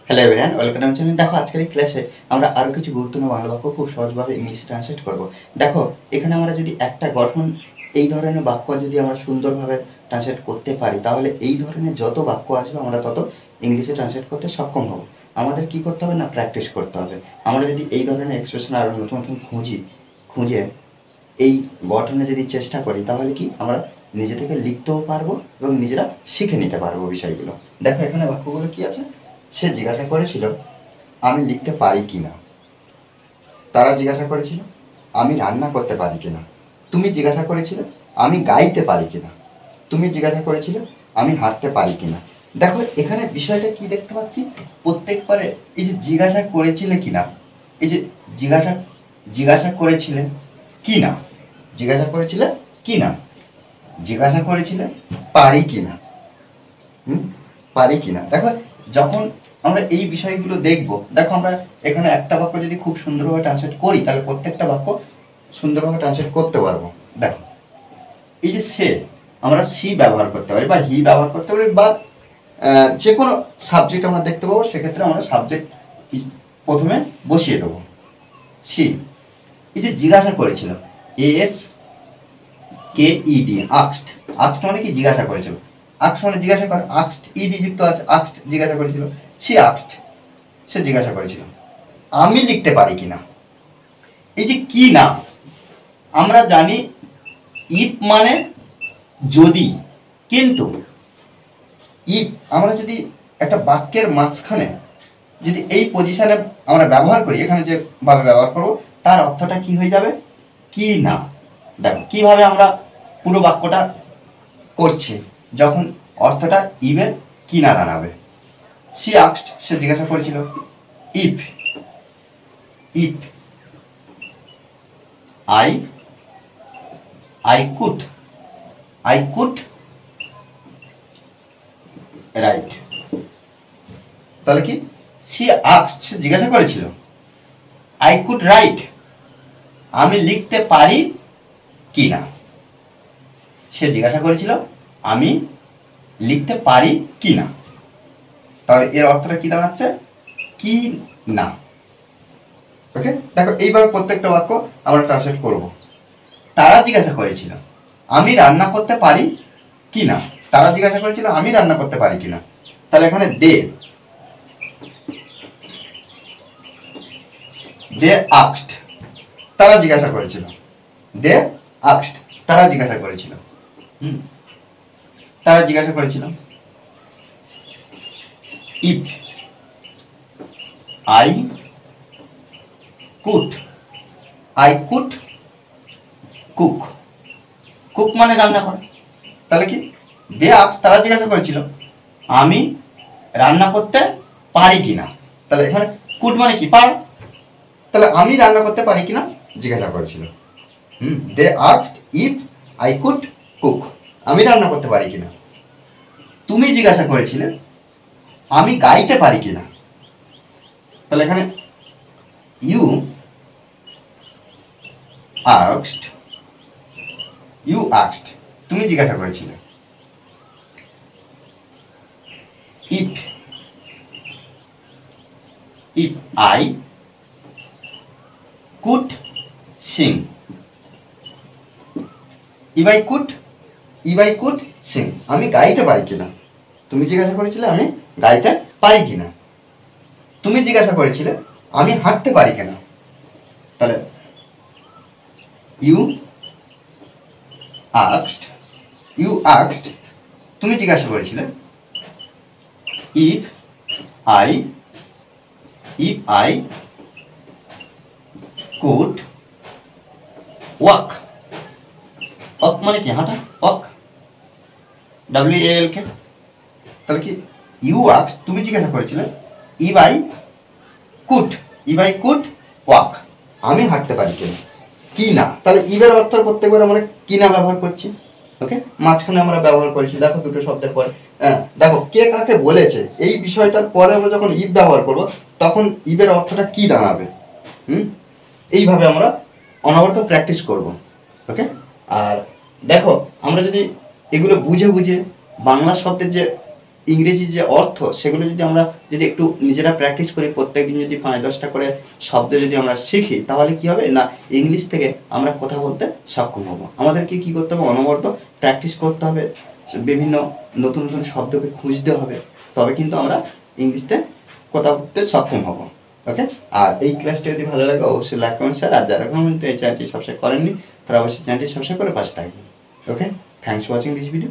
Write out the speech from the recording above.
Hello everyone, welcome channel. দেখো আজকের এই ক্লাসে আমরা আরও কিছু গুরুত্বপূর্ণ বাংলা বাক্য খুব সহজভাবে ইংলিশে ট্রান্সলেট করব। দেখো এখানে আমরা যদি একটা গঠন এই ধরনের বাক্য যদি আমরা সুন্দরভাবে ট্রান্সলেট করতে পারি, তাহলে এই ধরনের যত বাক্য আসবে আমরা তত ইংলিশে ট্রান্সলেট করতে সক্ষম হব। আমাদের কি করতে হবে না, প্র্যাকটিস করতে হবে। আমরা যদি এই ধরনের এক্সপ্রেশন আরও নতুন নতুন খুঁজে এই গঠনে যদি চেষ্টা করি, তাহলে কি আমরা নিজে থেকে লিখতেও পারবো এবং নিজেরা শিখে নিতে পারবো বিষয়গুলো। দেখো এখানে বাক্যগুলো কি আছে। সে জিজ্ঞাসা করেছিল আমি লিখতে পারি কি না। তারা জিজ্ঞাসা করেছিল আমি রান্না করতে পারি কিনা। তুমি জিজ্ঞাসা করেছিলে আমি গাইতে পারি কিনা। তুমি জিজ্ঞাসা করেছিলে আমি হাঁটতে পারি কিনা। দেখো এখানে বিষয়টা কি দেখতে পাচ্ছি, প্রত্যেকবারে এই যে জিজ্ঞাসা করেছিলে কিনা, এই যে জিজ্ঞাসা করেছিলে কি না, জিজ্ঞাসা করেছিলে কি না, জিজ্ঞাসা করেছিলে পারি কিনা, পারি কিনা। দেখো যখন আমরা এই বিষয়গুলো দেখব, দেখো আমরা এখানে একটা বাক্য যদি খুব সুন্দরভাবে ট্রান্সলেট করি, তাহলে প্রত্যেকটা বাক্য সুন্দরভাবে ট্রান্সলেট করতে পারবো। দেখো এই যে সে, আমরা সি ব্যবহার করতে পারি বা হি ব্যবহার করতে পারি, বা যে কোনো সাবজেক্ট আমরা দেখতে পাবো, সেক্ষেত্রে আমরা সাবজেক্ট প্রথমে বসিয়ে দেবো। সি, এই যে জিজ্ঞাসা করেছিল, ASKED, আক্সড। আক্সড মানে কি, জিজ্ঞাসা করেছিল। আক্স মানে জিজ্ঞাসা করে, আক্সড ইডি যুক্ত আছে, আক্সড জিজ্ঞাসা করেছিল। সে আক্সড, সে জিজ্ঞাসা করেছিল আমি লিখতে পারি কিনা। এই যে কি না, আমরা জানি ইফ মানে যদি, কিন্তু ইফ আমরা যদি একটা বাক্যের মাঝখানে যদি এই পজিশনে আমরা ব্যবহার করি, এখানে যে ভাবে ব্যবহার করব, তার অর্থটা কি হয়ে যাবে, কি না। দেখো কিভাবে আমরা পুরো বাক্যটা করছি, যখন অর্থটা ইভের কি না দাঁড়াবে। সি আস্কড, সে জিজ্ঞাসা করেছিল if if I could right. তাহলে কি, সি আস্কড, সে জিজ্ঞাসা করেছিল আই কুড রাইট, আমি লিখতে পারি কি না। সে জিজ্ঞাসা করেছিল আমি লিখতে পারি কি না। তাহলে এর অর্থটা কি দাঁড়াচ্ছে, কি না। ওকে, দেখো এইভাবে প্রত্যেকটা বাক্য আমরা ট্রান্সলেট করব। তারা জিজ্ঞাসা করেছিল আমি রান্না করতে পারি কি না। তারা জিজ্ঞাসা করেছিল আমি রান্না করতে পারি কিনা। তাহলে এখানে দে আস্কড, তারা জিজ্ঞাসা করেছিল। দে আস্কড, তারা জিজ্ঞাসা করেছিল। তারা জিজ্ঞাসা করেছিল if I could cook. Cook মানে রান্না করে। তাহলে কি, দে আস্কড, তারা জিজ্ঞাসা করেছিল আমি রান্না করতে পারি কিনা। তাহলে এখানে কুড মানে কি, পার। তাহলে আমি রান্না করতে পারি কিনা জিজ্ঞাসা করেছিল। They asked if I could cook, আমি রান্না করতে পারি কিনা। তুমি জিজ্ঞাসা করেছিলে আমি গাইতে পারি কিনা। তাহলে এখানে ইউ আস্কড, তুমি জিজ্ঞাসা করেছিলে। If I could Singh, if I could Singh, আমি গাইতে পারি কিনা। তুমি জিজ্ঞাসা করেছিলে আমি গাইতে পারি কিনা। তুমি জিজ্ঞাসা করেছিলে আমি হাঁটতে পারি কিনা। তাহলে ইউ আস্কড, তুমি জিজ্ঞাসা করেছিলে if I could walk. Walk মানে কি, হাঁটা, ওয়াক, WALK। তাহলে কি, ইউ আস্কড, তুমি জিজ্ঞাসা করেছিলে ইফ আই কুড ওয়াক, আমি হাঁটতে পারি কিনা। কি না, তাহলে ইভের অর্থ প্রত্যেকবার আমরা কি না ব্যবহার করছি। ওকে, মাঝখানে আমরা ব্যবহার করেছি, দেখো দুটো শব্দের পরে। দেখো কে কাকে বলেছে, এই বিষয়টার পরে আমরা যখন ইভ ব্যবহার করব, তখন ইভের অর্থটা কি দাঁড়াবে। এইভাবে আমরা অনবরত প্র্যাকটিস করব। ওকে, আর দেখো আমরা যদি এগুলো বুঝে বাংলা শব্দের যে ইংরেজির যে অর্থ সেগুলো যদি আমরা যদি একটু নিজেরা প্র্যাকটিস করি, প্রত্যেকদিন যদি 5-10টা করে শব্দ যদি আমরা শিখি, তাহলে কি হবে না ইংলিশ থেকে আমরা কথা বলতে সক্ষম হব। আমাদেরকে কি করতে হবে, অনবরত প্র্যাকটিস করতে হবে, বিভিন্ন নতুন নতুন শব্দকে খুঁজতে হবে, তবে কিন্তু আমরা ইংলিশতে কথা বলতে সক্ষম হব। ওকে, আর এই ক্লাসটা যদি ভালো লাগে অবশ্যই লাইক কমেন্ট শেয়ার, আর যারা কিন্তু এই চ্যানেলটি সাবস্ক্রাইব করেননি তারা অবশ্যই চ্যানেলটি সাবস্ক্রাইব করে পাশে থাকবেন। Okay, thanks for watching this video.